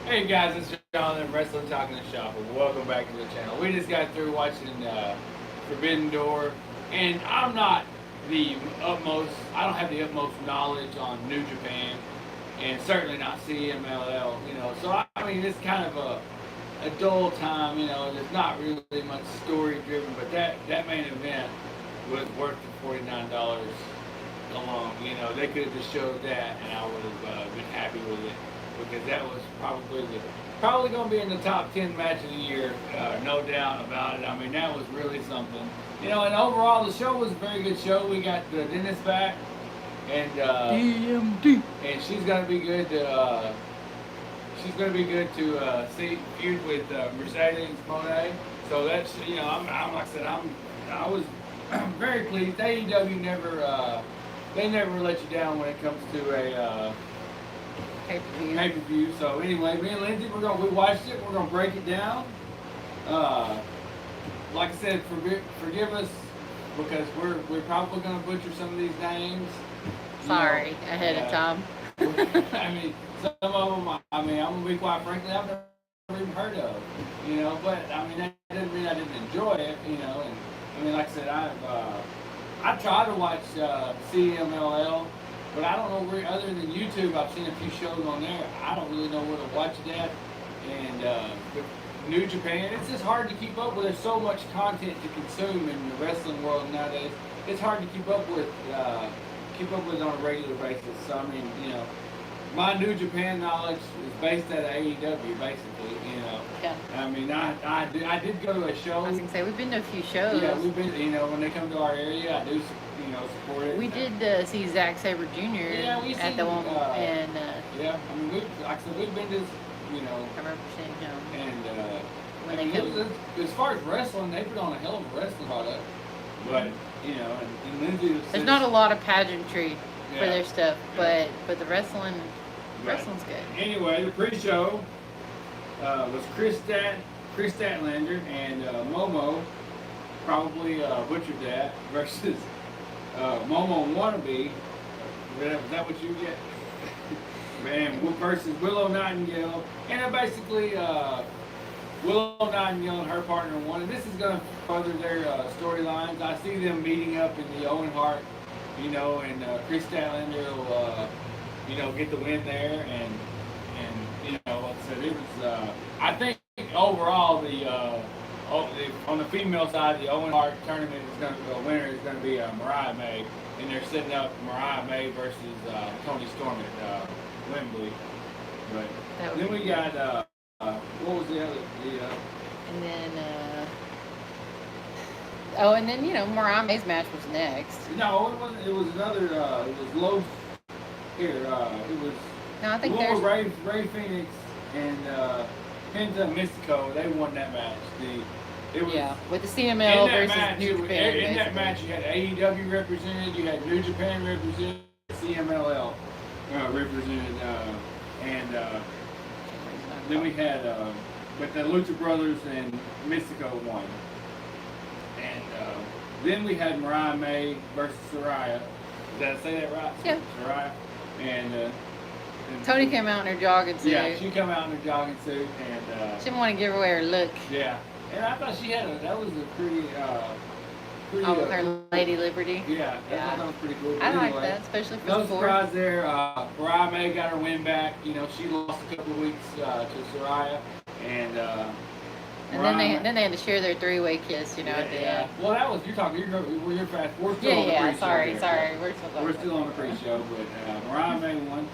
Hey guys, it's Jonathan, Wrestling Talking the Shop, and welcome back to the channel. We just got through watching Forbidden Door, and I don't have the utmost knowledge on New Japan, and certainly not CMLL, So, I mean, it's kind of a dull time, there's not really much story driven, but that main event was worth the $49 alone. They could have just showed that, and I would have been happy with it because that was probably going to be in the top 10 match of the year, no doubt about it. I mean, that was really something. And overall, the show was a very good show. We got Dennis back, and DMD, and she's going to be good to see feud with Mercedes Moné. So that's I'm like I said, I was very pleased. AEW never let you down when it comes to a pay-per-view. So anyway, me and Lindsay, we watched it. We're gonna break it down. Like I said, forgive us because we're probably gonna butcher some of these names. Sorry, ahead of time. I mean, some of them. I mean, I'm gonna be quite frankly, I've never even heard of. But I mean, that doesn't mean I didn't enjoy it. And I mean, like I said, I tried to watch CMLL. But I don't know where, other than YouTube, I've seen a few shows on there. I don't really know where to watch it at. And with New Japan, it's just hard to keep up with. There's so much content to consume in the wrestling world nowadays. It's hard to keep up with on a regular basis. So I mean, my New Japan knowledge is based at AEW, basically. Yeah. I mean, I did go to a show. I was gonna say we've been to a few shows. Yeah, we've been. When they come to our area, I do. Support it. We did see Zack Sabre Jr. At the one, and yeah, I mean, like I said, we've been to, I remember seeing him. And when they come, as far as wrestling, they put on a hell of a wrestling product. But and Lindsay, there's not a lot of pageantry for their stuff, but the wrestling's good. Anyway, the pre-show was Chris Statlander and Momo, probably butchered that, versus Momo Wannabe. Is that what you get? Man, versus Willow Nightingale. And basically, Willow Nightingale and her partner won. And this is going to further their storylines. I see them meeting up in the Owen Hart, and Chris Statlander will, get the win there. And like I said, it was, I think overall, on the female side, the Owen Hart tournament the winner is going to be Mariah May, and they're setting up Mariah May versus Toni Storm at Wembley. But then we got what was the other? And then Mariah May's match was next. No, it wasn't. It was another. It was low. Here, it was. No, I think there's Ray Phoenix and Penta Mystico. They won that match. It was, with the CML versus match, New Japan. In that match, you had AEW represented, you had New Japan represented, CMLL represented, and then we had, but the Lucha Brothers and Mystico won. And then we had Mariah May versus Saraya. Did I say that right? Yeah. Saraya. And Toni came out in her jogging suit. Yeah, she came out in her jogging suit, and she didn't want to give away her look. Yeah. And I thought that was a pretty her Lady Liberty. Yeah, that was pretty cool. I like that, especially for no the sport. surprise there. Mariah May got her win back. She lost a couple of weeks to Saraya, and then they had to share their three-way kiss. At the end. Well, that was you're fast. We're still on the pre-show. Sorry. We're still on the pre-show, but Mariah May won,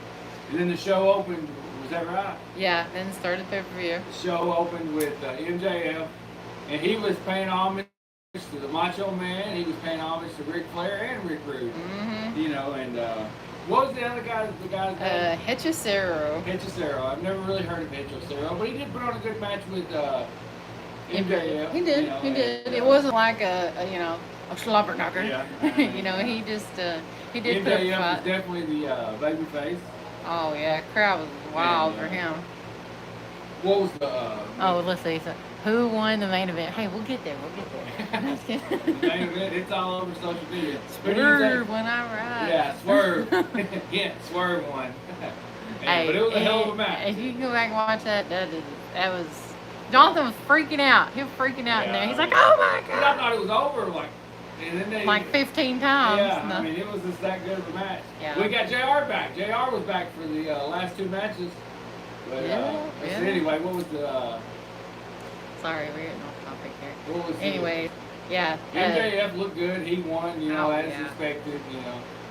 and then the show opened. Was that right? Yeah. Then it started pay-per-view. The show opened with MJF. And he was paying homage to the Macho Man. He was paying homage to Ric Flair and Rick Rude. Mm-hmm. And what was the other guy? The guy's name? Hechicero. I've never really heard of Hechicero, but he did put on a good match with MJF. He did. He did. It wasn't like a slobber knocker. Yeah. He just he did put up a MJF fight. was definitely the baby face. Oh yeah, crowd was wild for him. What was the? Let's see. So, who won the main event? Hey, we'll get there. The main event, it's all over social media. Swerve when I ride. Yeah, Swerve. Yeah, Swerve won. Yeah, but it was a hell of a match. If you can go back and watch that, that was Jonathan was freaking out. He was freaking out in there. He's like, "Oh my I god!" thought it was over, and then they Like 15 times. Yeah, No. I mean, it was just that good of a match. Yeah. We got JR back. JR was back for the last two matches. But, anyway, what was the? Sorry, we're getting off topic here. What was anyway? Yeah. MJF looked good. He won, as expected.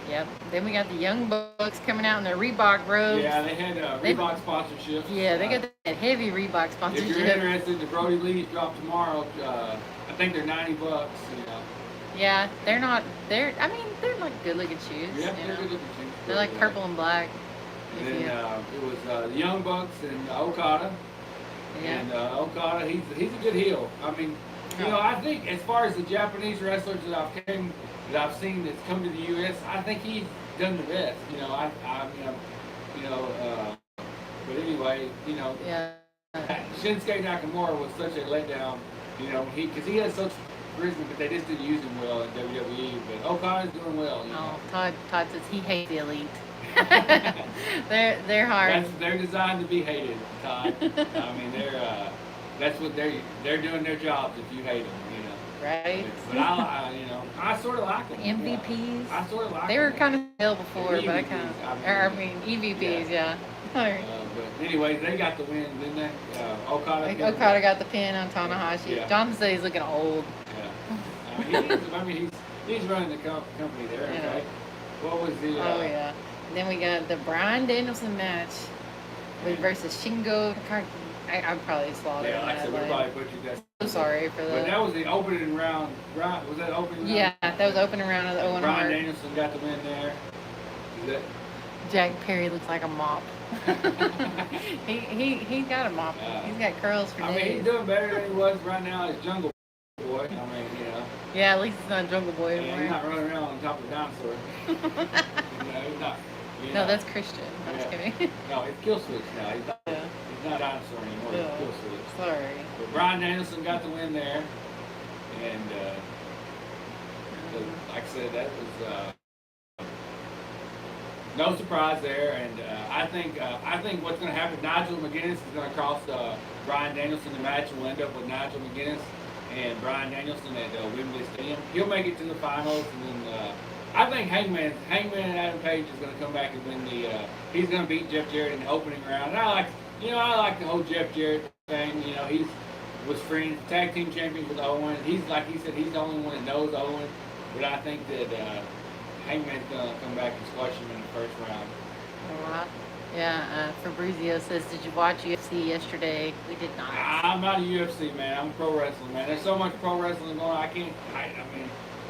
Yep. Then we got the Young Bucks coming out in their Reebok robes. Yeah, they had Reebok sponsorships. Yeah, they got that heavy Reebok sponsorship. If you're interested, the Brody Lee's drop tomorrow. I think they're $90. Yeah, they're not. They're like good looking shoes. Yeah, they're good looking shoes. They're like purple and black. And then it was the Young Bucks and Okada. Yeah. And Okada, he's a good heel. I mean, I think as far as the Japanese wrestlers that I've seen that's come to the U.S., I think he's done the best. But anyway, Yeah. Shinsuke Nakamura was such a letdown. Because he has such charisma, but they just didn't use him well in WWE. But Okada's doing well. Oh, Todd says he hates the Elite. they're hard. They're designed to be hated, Todd. I mean, that's what they're doing their jobs if you hate them, Right. But I sort of like them. MVPs. I sort of like them. They were kind of ill before, but I kind of. EVPs, yeah. But anyway, they got the win, didn't they? Okada got the pin on Tanahashi. Yeah. Jonathan said he's looking old. Yeah. He's running the company there. Yeah. Okay. What was the? Yeah. And then we got the Bryan Danielson match versus Shingo Takagi. I'm probably slaughtering Yeah, like I that. said, we probably butchered that. I'm so sorry for But that. that was the opening round. Right? Was that opening round? Yeah, that was opening round of the Owen Bryan Hart. Danielson got the win there. Is that? Jack Perry looks like a mop. he got a mop. He's got curls for days. He's doing better than he was right now as Jungle Boy. Yeah, at least it's not Jungle Boy anymore. He's not running around on top of a dinosaur. He's not. No, that's Christian. I'm just kidding. No, it's Kill Switch now. He's not a dinosaur anymore. It's Kill Switch. Sorry. But Bryan Danielson got the win there. And like I said, that was no surprise there. And I think what's going to happen, Nigel McGuinness is going to cost Bryan Danielson the match. We'll end up with Nigel McGuinness and Bryan Danielson at Wembley Stadium. He'll make it to the finals, and then I think Hangman and Adam Page is going to come back and win he's going to beat Jeff Jarrett in the opening round. And I like the whole Jeff Jarrett thing. He was friends, tag team champions with Owen. He's like he said, he's the only one that knows Owen. But I think that Hangman's going to come back and squash him in the first round. Yeah, Fabrizio says, did you watch UFC yesterday? We did not. I'm not a UFC man. I'm a pro wrestling man. There's so much pro wrestling going on.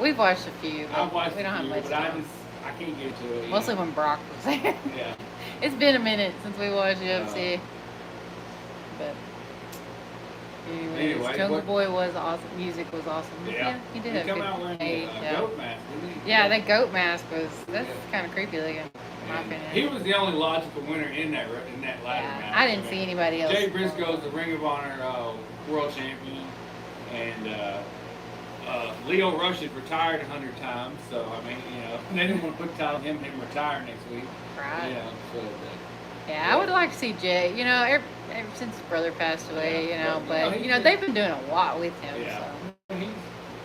We've watched a few, but I've watched we don't have much but time. I can't get to it. Mostly when Brock was there. Yeah. It's been a minute since we watched UFC. But anyways, Jungle Boy was awesome. Music was awesome. Yeah, he did have come good out wearing a goat mask, didn't he? Yeah, that goat mask that's kind of creepy looking, in my opinion. He was the only logical winner in that ladder match. I didn't see anybody else. Jay Briscoe's the Ring of Honor world champion, and Leo Rush had retired 100 times, so they didn't want to put the title on him retire next week. Right. Yeah, I would like to see Jay. Ever since his brother passed away, they've been doing a lot with him. Yeah.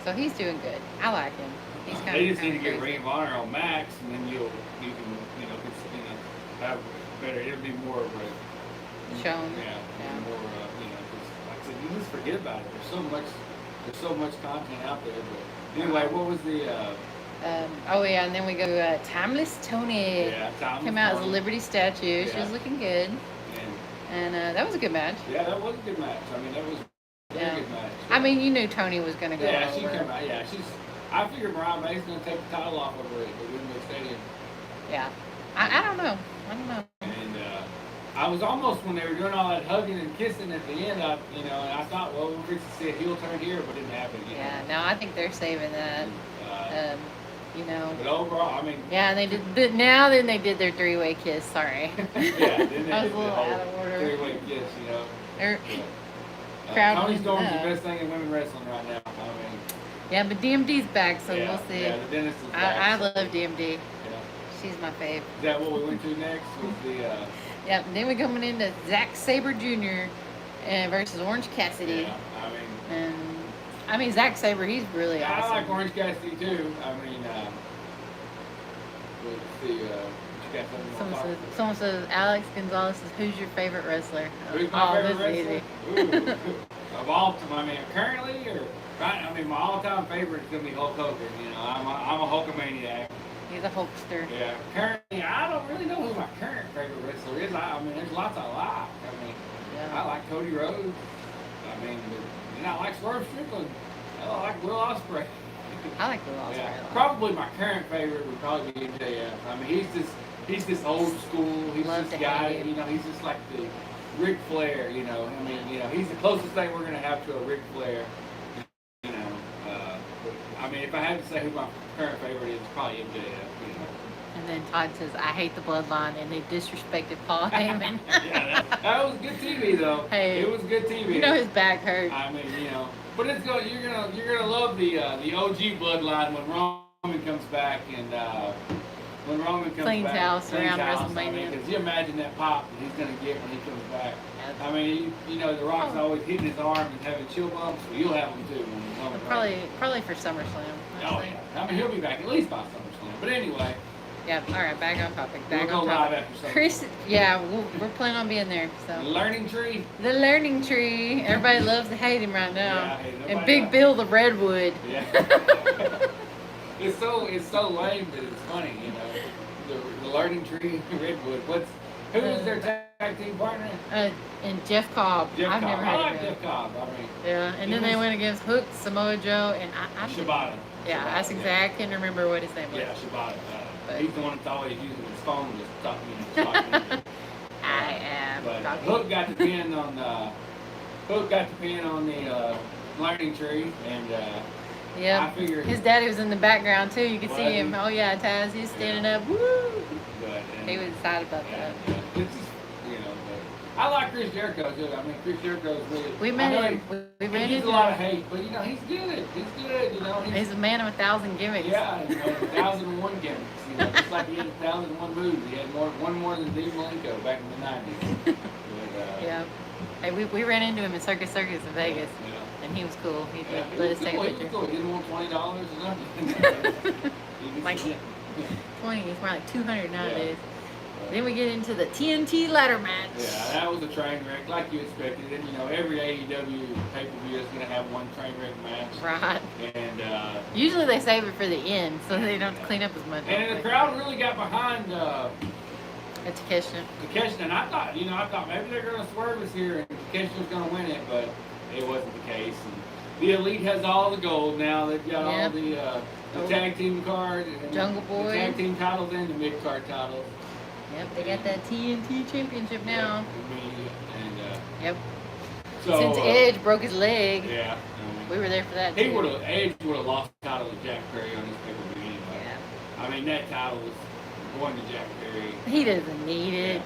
So he's doing good. I like him. He's kind They of. just need to get Ring of Honor on Max, and then you can have better. It'll be more of a shown. Yeah. More like I said, you just forget about it. There's so much content out there. But anyway, what was the? And then we go Timeless Tony. Yeah, Timeless came out as a Tony. Liberty statue. She was looking good. And that was a good match. Yeah, that was a good match. That was a very good match. You knew Tony was going to go over. She came out. Yeah, I figured Mariah May's going to take the title off of her at Wembley Stadium. Yeah. I don't know. And I was almost, when they were doing all that hugging and kissing at the end, and I thought, well, we're going to see a heel turn here, but it didn't happen. Yeah, no, I think they're saving that. But overall, Yeah, and they did. Now then, they did their three-way kiss. Sorry. Yeah, then they I was did a little out of order. Three-way kiss, Crowd Tony Storm's the best thing in women wrestling right now. Yeah, but DMD's back, so we'll see. Yeah, the dentist is back. I love DMD. Yeah. She's my fave. Is that what we went to next? Was the Yep. Then we're coming into Zack Sabre Jr. Versus Orange Cassidy. Yeah, And I mean Zack Sabre, he's really yeah, awesome. I like Orange Cassidy too. I mean, let's see, you got something more Someone says Alex Gonzalez says, "Who's your favorite wrestler?" Who's my favorite this is wrestler? easy. Ooh, of all time, I mean, currently or right? I mean, my all-time favorite is gonna be Hulk Hogan. You know, I'm a Hulkamaniac. He's a Hulkster. Yeah, currently, I don't really know who my current favorite wrestler is. I mean, there's lots I like. I mean, Yeah. I like Cody Rhodes. I mean, and I like Swerve Strickland. I like Will Ospreay. I like Will Ospreay. Yeah, a lot. probably my current favorite would probably be MJF. I mean, he's this old school. He's Love this to guy. hate. You know, he's just like the Ric Flair. You know, I mean, you know, he's the closest thing we're gonna have to a Ric Flair. You know, I mean, if I had to say who my current favorite is, it's probably MJF. You know. And then Todd says, "I hate the Bloodline," and they disrespected Paul Heyman. Yeah, that was good TV though. Hey, it was good TV. You know his back hurt. I mean, you know, but you're gonna love the OG Bloodline when Roman comes back and when Roman comes Cleans back. house around WrestleMania. I mean, because you imagine that pop that he's gonna get when he comes back. Yeah. I mean, you know, The Rock's always hitting his arm and having chill bumps. Well, you'll have them too when Roman. Probably for SummerSlam. Oh honestly. yeah. I mean, he'll be back at least by SummerSlam. But anyway. Yeah. All right. Back on topic. We'll Back go on live topic. after SummerSlam. Chris. Yeah. We're planning on being there. So. The Learning Tree. The Learning Tree. Everybody loves to hate him right now. Yeah, hey, and nobody Big likes Bill the Redwood. Yeah. It's so lame that it's funny, you know. The Learning Tree, Redwood. Who is their tag team partner? And Jeff Cobb. Jeff I've Cobb. never I heard like of him. Jeff Cobb. I mean, Yeah, and then they went against Hook, Samoa Joe, and I Shibata. Yeah, that's exactly. I can't remember what his name was. Yeah, Shibata. But- He's the one that's always using his phone to talk to me. I am. But talking. Hook got the pin on the Learning Tree, and Yep. I figured His daddy was in the background too. You could Was see him. he? Oh yeah, Taz. He's standing up. Woo! He was excited about that. It's just, you know, but I like Chris Jericho too. I mean, Chris Jericho's really. We I met know him. We He met gets him. a lot of hate, but you know he's good. He's good. You know He's a man of 1,000 gimmicks. yeah. You know, 1,001 gimmicks. You know, just like he had 1,001 moves. He had one more than Dean Malenko back in the '90s. But, Yeah. Hey, we ran into him in Circus in Vegas, Yeah. and he was cool. He Yeah, let us take a He was picture. cool. He didn't want $20 or nothing. Like- yeah. 20. It's more like 200 nowadays. Yeah. Then we get into the TNT ladder match. Yeah, that was a train wreck, like you expected. And you know, every AEW pay-per-view is going to have one train wreck match. Right. And Usually they save it for the end, so they don't have to clean up as much. and the crowd really got behind It's Takeshita. Takeshita, and I thought maybe they're going to swerve us here, and Takeshita's going to win it, but it wasn't the case. And the Elite has all the gold now. They've got all the tag team card, and Jungle Boy. the tag team titles, and the mid card titles. Yep, they got that TNT championship now. Yep. So, Since Edge broke his leg, yeah, we were there for that Edge too. would have lost the title to Jack Perry on this pay-per-view anyway. Yeah. I mean, that title was going to Jack Perry. He doesn't need it.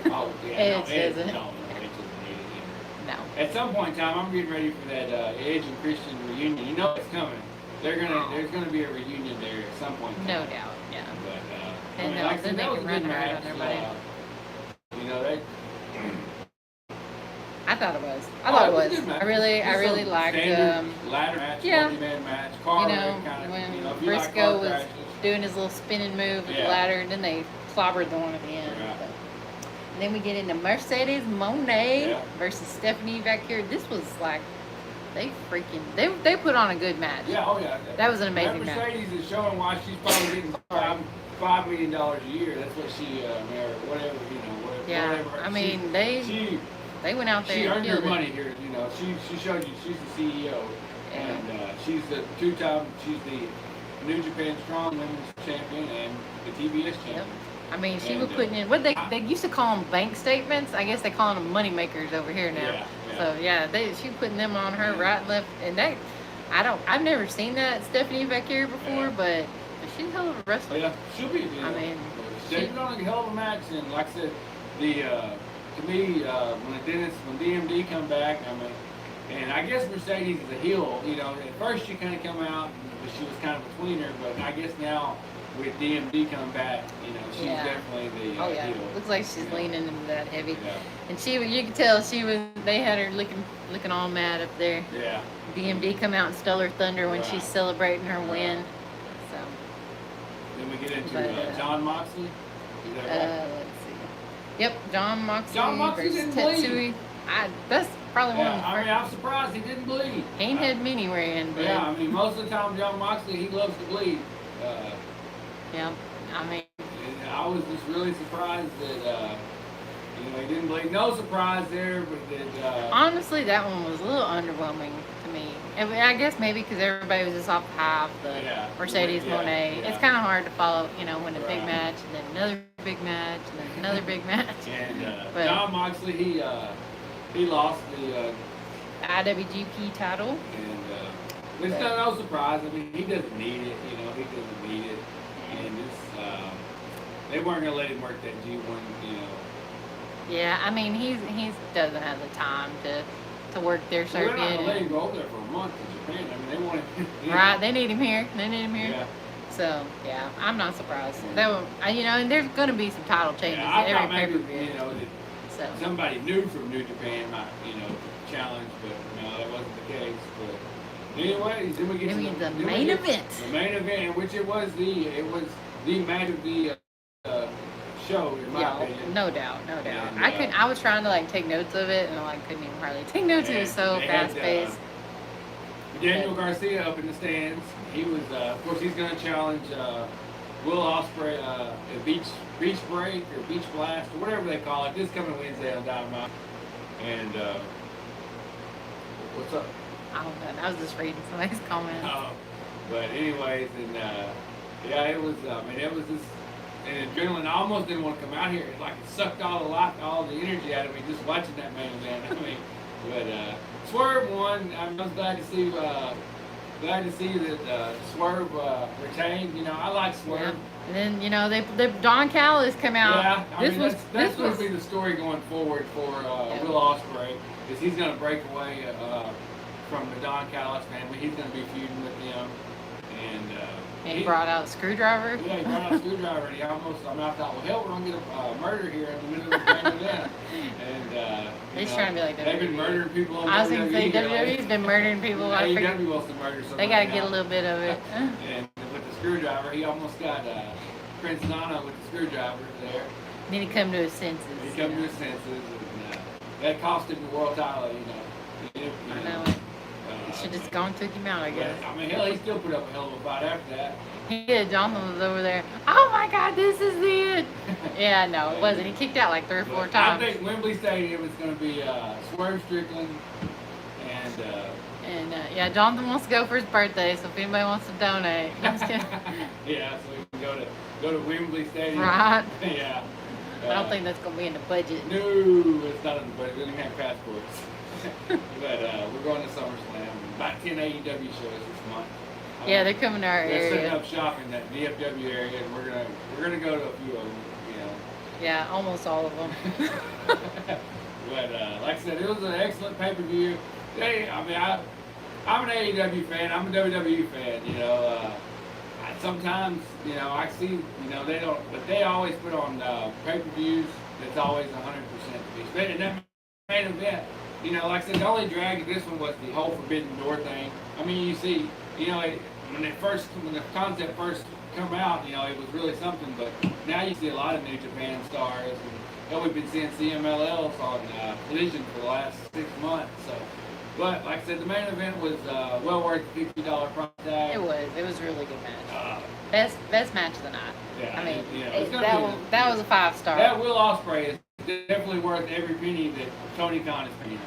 Oh, yeah. Edge no, Edge, doesn't. No, Edge doesn't need it No. either. At some point in time, I'm getting ready for that Edge and Christian reunion. You know it's coming. There's gonna be a reunion there at some point in No time. doubt. Yeah. But, And I mean, like I then said, they that was can a run good hard on match. everybody. You know, they. I thought it was. I thought it a was. good match. I really Just a liked. standard ladder match, yeah. multi-man match, car You know, wreck kind of. when You know, if you like Briscoe car was crashes. doing his little spinning move with the Yeah. ladder, and then they clobbered the one at the end. Right. But- and then we get into Mercedes Moné Yeah. versus Stephanie back here. This was like they put on a good match. Yeah, oh yeah. That was an amazing that match. Mercedes is showing why she's probably getting $5 million a year. That's what she, or whatever, you know, whatever. Yeah, whatever. I mean, she went out there she and earned her killed it. money here. You know, she showed you she's the CEO, Yeah. and she's the she's the New Japan Strong Women's Champion and the TBS Champion. I mean, she And, was putting in what they used to call them bank statements. I guess they call them money makers over here now. Yeah, yeah. So yeah, she putting them on her right and left, and I've never seen that Stephanie back here before, Yeah. but she's a hell of a wrestler. Yeah, she'll be. You know, I mean, they put on a hell of a match, and like I said, to me, when DMD come back, I mean, and I guess Mercedes is a heel. You know, at first she kind of come out, but she was kind of a tweener, but I guess now with DMD coming back, she's Yeah. definitely the Oh yeah, heel. looks like she's leaning into that heavy. Yeah. And you could tell she was. They had her looking all mad up there. Yeah. DMD come out and stole her thunder when she's celebrating her win. So. Then we get into John Moxley. Is that right? Let's see. Yep, John Moxley versus didn't Tetsui. bleed. That's probably one of the I mean, I'm surprised he didn't bleed. He ain't had many where he hadn't bled. Yeah, I mean, most of the time, John Moxley, he loves to bleed. Yeah, I mean. I was just really surprised that, he didn't bleed. No surprise there, but that. Honestly, that one was a little underwhelming to me. I guess maybe because everybody was just off the high of the Mercedes Moné. Yeah. It's kind of hard to follow, when a big match, and then another big match, and then another big match. And John Moxley, he lost the IWGP title. And it's no surprise. I mean, he doesn't need it. He doesn't need it. And they weren't gonna let him work that G1. Yeah, I mean, he doesn't have the time to work their circuit. They're not gonna let him go over there for a month in Japan. I mean, they want him. Right, they need him here. Yeah. So yeah, I'm not surprised. That one, and there's gonna be some title changes every pay-per-view. That somebody new from New Japan might, challenge, but no, that wasn't the case. But anyways, then we get to the main event. The main event, which it was the match of the show, in my opinion. No doubt. And, I was trying to take notes of it, and I couldn't even hardly take notes. It was so fast paced. Daniel Garcia up in the stands. He was, of course, he's going to challenge Will Ospreay at Beach Break or Beach Blast or whatever they call it this coming Wednesday on Dynamite. And what's up? I don't know. I was just reading somebody's comments. But anyways, and it was. It was just an adrenaline. I almost didn't want to come out here. It sucked all the energy out of me just watching that main event. But Swerve won. I was glad to see. Glad to see that Swerve retained. I like Swerve. Yeah. And then they Don Callis come out. Yeah, that's going to be the story going forward for Will Ospreay. Is he's going to break away from the Don Callis family. He's going to be feuding with them. And he brought out a screwdriver. Yeah, he brought out a screwdriver, and I thought, well, hell, we're going to get a murder here in the middle of the main event. And he's trying to be like WWE. They've been murdering people on I was going to say, WWE's been murdering people. AEW wants to murder somebody. They got to get a little bit of it. And with the screwdriver, he almost got Prince Nana with the screwdriver there. Then he come to his senses. He come to his senses, and that cost him the world title, I know. He should have just gone and took him out, I guess. Hell, he still put up a hell of a fight after that. He did. Jonathan was over there. Oh my God, this is it. Yeah, no, it wasn't. He kicked out 3 or 4 times. I think Wembley Stadium is going to be Swerve Strickland and Jonathan wants to go for his birthday, so if anybody wants to donate, I'm just kidding. Yeah, so we can go to Wembley Stadium. Right. Yeah. I don't think that's going to be in the budget. No, it's not in the budget. We don't have passports. But we're going to SummerSlam. About 10 AEW shows this month. Yeah, they're coming to our area. They're setting up shop in that DFW area, and we're gonna go to a few of them. Yeah, almost all of them. But like I said, it was an excellent pay-per-view. I'm an AEW fan. I'm a WWE fan. Sometimes I see they don't, but they always put on pay-per-views that's always 100% to be. And that main event. Like I said, the only drag of this one was the whole Forbidden Door thing. You see, when the concept first come out, it was really something. But now you see a lot of New Japan stars, and we've been seeing CMLLs on Collision for the last 6 months. So, but like I said, the main event was well worth the $50 price tag. It was a really good match. Best match of the night. Yeah, that was a 5-star. That Will Ospreay is definitely worth every penny that Tony Khan is paying.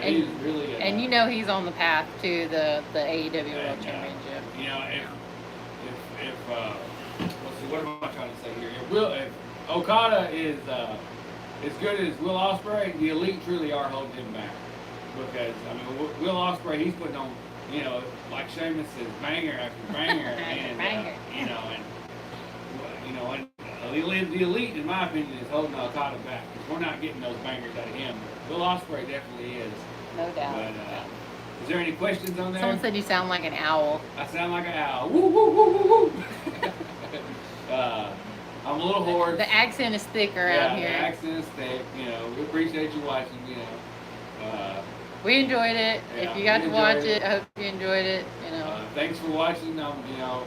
He's really. And he's on the path to the AEW World Championship. Let's see, what am I trying to say here? If Okada is as good as Will Ospreay, the Elite truly are holding him back. Because Will Ospreay, he's putting on, like Sheamus says, banger after banger, and the Elite, in my opinion, is holding Okada back. Because we're not getting those bangers out of him. Will Ospreay definitely is. No doubt. But, is there any questions on that? Someone said you sound like an owl. I sound like an owl. Woo, woo, woo, woo, woo. I'm a little hoarse. The accent is thick around here. The accent is thick. You know, we appreciate you watching. You know, we enjoyed it. Yeah, If you got we to watch enjoyed it, I hope you enjoyed it. You know. Thanks for watching. You know,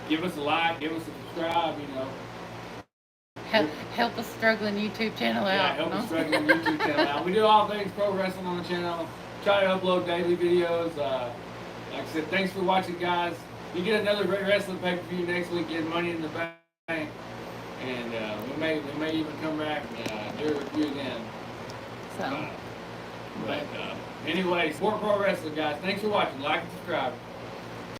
give us a like, give us a subscribe. You know. Help us struggling YouTube channel out. Yeah, help us struggling YouTube channel out. We do all things pro wrestling on the channel. Try to upload daily videos. Like I said, thanks for watching, guys. You get another great wrestling pay-per-view next week. Get Money in the Bank, and we may even come back and do a review again. So, Anyway, support pro wrestling, guys. Thanks for watching. Like and subscribe.